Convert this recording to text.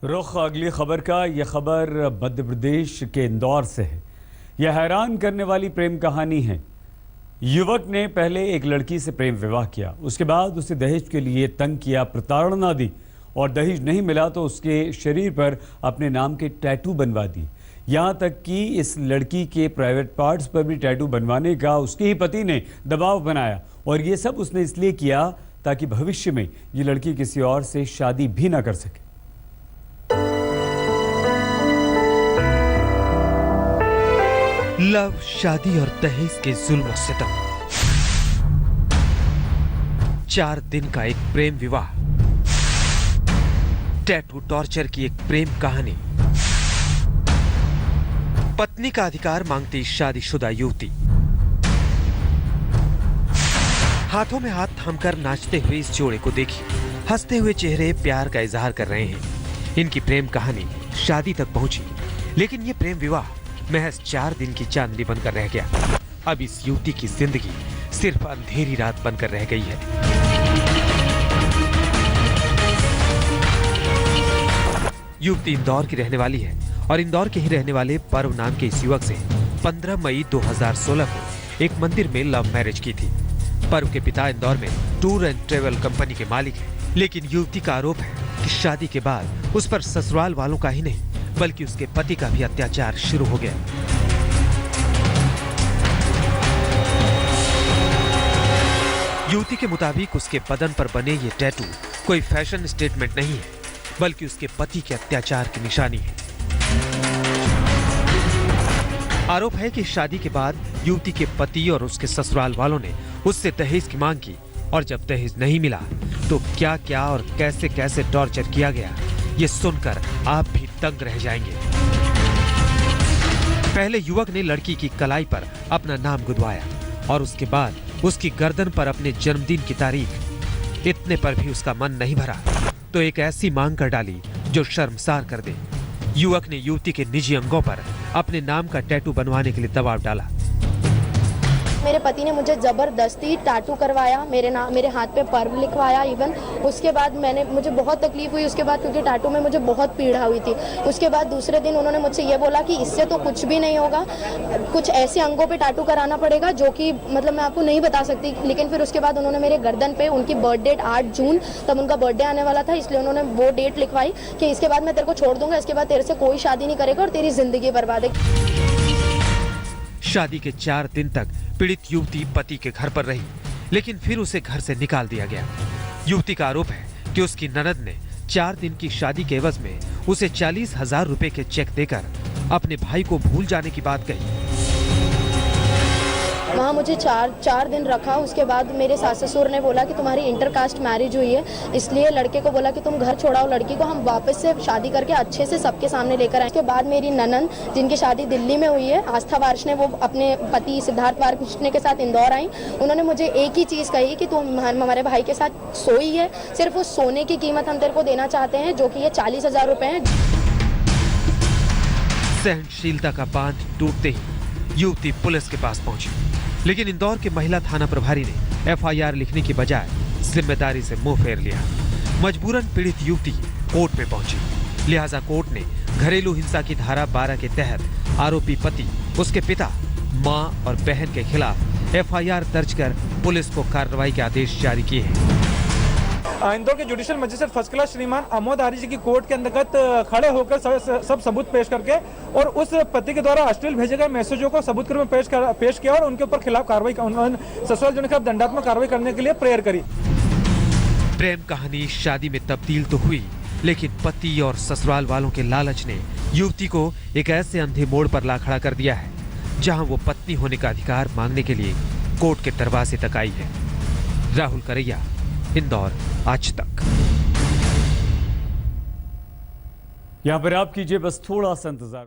रुख अगली खबर का। यह खबर मध्य प्रदेश के इंदौर से है। यह हैरान करने वाली प्रेम कहानी है। युवक ने पहले एक लड़की से प्रेम विवाह किया, उसके बाद उसे दहेज के लिए तंग किया, प्रताड़ना दी और दहेज नहीं मिला तो उसके शरीर पर अपने नाम के टैटू बनवा दिए। यहाँ तक कि इस लड़की के प्राइवेट पार्ट्स पर भी टैटू बनवाने का उसके ही पति ने दबाव बनाया और ये सब उसने इसलिए किया ताकि भविष्य में ये लड़की किसी और से शादी भी ना कर सके। लव, शादी और दहेज के जुल्म सितम। 4 दिन का एक प्रेम विवाह, टैटू टॉर्चर की एक प्रेम कहानी, पत्नी का अधिकार मांगती शादीशुदा युवती, हाथों में हाथ थामकर नाचते हुए इस जोड़े को देखिए। हंसते हुए चेहरे प्यार का इजहार कर रहे हैं। इनकी प्रेम कहानी शादी तक पहुंची, लेकिन ये प्रेम विवाह महज 4 दिन की चांदनी बनकर रह गया। अब इस युवती की जिंदगी सिर्फ अंधेरी रात बनकर रह गई है। युवती इंदौर की रहने वाली है और इंदौर के ही रहने वाले पर्व नाम के इस युवक से 15 मई 2016 को एक मंदिर में लव मैरिज की थी। पर्व के पिता इंदौर में टूर एंड ट्रेवल कंपनी के मालिक हैं, लेकिन युवती का आरोप है कि शादी के बाद उस पर ससुराल वालों का ही नहीं बल्कि उसके पति का भी अत्याचार शुरू हो गया। युवती के मुताबिक उसके बदन पर बने ये टैटू कोई फैशन स्टेटमेंट नहीं है, बल्कि उसके पति के अत्याचार की निशानी है। आरोप है कि शादी के बाद युवती के पति और उसके ससुराल वालों ने उससे दहेज की मांग की और जब दहेज नहीं मिला तो क्या क्या और कैसे कैसे टॉर्चर किया गया, ये सुनकर आप भी दंग रह जाएंगे। पहले युवक ने लड़की की कलाई पर अपना नाम गुदवाया और उसके बाद उसकी गर्दन पर अपने जन्मदिन की तारीख। इतने पर भी उसका मन नहीं भरा तो एक ऐसी मांग कर डाली जो शर्मसार कर दे। युवक ने युवती के निजी अंगों पर अपने नाम का टैटू बनवाने के लिए दबाव डाला। मेरे पति ने मुझे जबरदस्ती टैटू करवाया, मेरे हाथ पे पर्व लिखवाया। इवन उसके बाद मुझे बहुत तकलीफ हुई उसके बाद, क्योंकि टैटू में मुझे बहुत पीड़ा हुई थी। उसके बाद दूसरे दिन उन्होंने मुझसे ये बोला कि इससे तो कुछ भी नहीं होगा, कुछ ऐसे अंगों पे टैटू कराना पड़ेगा जो कि मतलब मैं आपको नहीं बता सकती। लेकिन फिर उसके बाद उन्होंने मेरे गर्दन पे, उनकी बर्थ डेट 8 जून, तब उनका बर्थडे आने वाला था, इसलिए उन्होंने वो डेट लिखवाई कि इसके बाद मैं तेरे को छोड़ दूंगा, इसके बाद तेरे से कोई शादी नहीं करेगा और तेरी जिंदगी बर्बाद है। शादी के 4 दिन तक पीड़ित युवती पति के घर पर रही, लेकिन फिर उसे घर से निकाल दिया गया। युवती का आरोप है कि उसकी ननद ने 4 दिन की शादी के एवज में उसे 40,000 रुपए के चेक देकर अपने भाई को भूल जाने की बात कही। वहाँ मुझे 4 दिन रखा। उसके बाद मेरे सास ससुर ने बोला कि तुम्हारी इंटरकास्ट मैरिज हुई है, इसलिए लड़के को बोला कि तुम घर छोड़ाओ, लड़की को हम वापस से शादी करके अच्छे से सबके सामने लेकर आए। उसके बाद मेरी ननंद, जिनकी शादी दिल्ली में हुई है, आस्था वार्षने, वो अपने पति सिद्धार्थ वार्षने के साथ इंदौर आई। उन्होंने मुझे एक ही चीज़ कही कि तुम हमारे भाई के साथ सोई है, सिर्फ उस सोने की कीमत हम तेरे को देना चाहते हैं, जो कि ये 40,000 रुपए है। सहनशीलता का बांध टूटते ही युवती पुलिस के पास पहुंची, लेकिन इंदौर के महिला थाना प्रभारी ने FIR लिखने की बजाय जिम्मेदारी से मुंह फेर लिया। मजबूरन पीड़ित युवती कोर्ट में पहुंची, लिहाजा कोर्ट ने घरेलू हिंसा की धारा 12 के तहत आरोपी पति, उसके पिता, मां और बहन के खिलाफ FIR दर्ज कर पुलिस को कार्रवाई के आदेश जारी किए हैं। इंदौर के जुडिशियल मजिस्ट्रेट फर्स्ट क्लास श्रीमान अमोद आर्य जी की कोर्ट के अंतर्गत खड़े होकर सब सबूत पेश करके और उस पति के द्वारा अश्लील भेजे गए मैसेजों को सबूत के रूप में पेश किया और उनके ऊपर खिलाफ कार्रवाई, ससुराल जोड़े के खिलाफ दंडात्मक कार्रवाई करने के लिए प्रेयर करी। प्रेम कहानी शादी में तब्दील तो हुई, लेकिन पति और ससुराल वालों के लालच ने युवती को एक ऐसे अंधे मोड़ पर ला खड़ा कर दिया है जहां वो पत्नी होने का अधिकार मांगने के लिए कोर्ट के दरवाजे तक आई है। राहुल करैया, इंदौर, आज तक। यहां पर आप कीजिए बस थोड़ा सा इंतजार।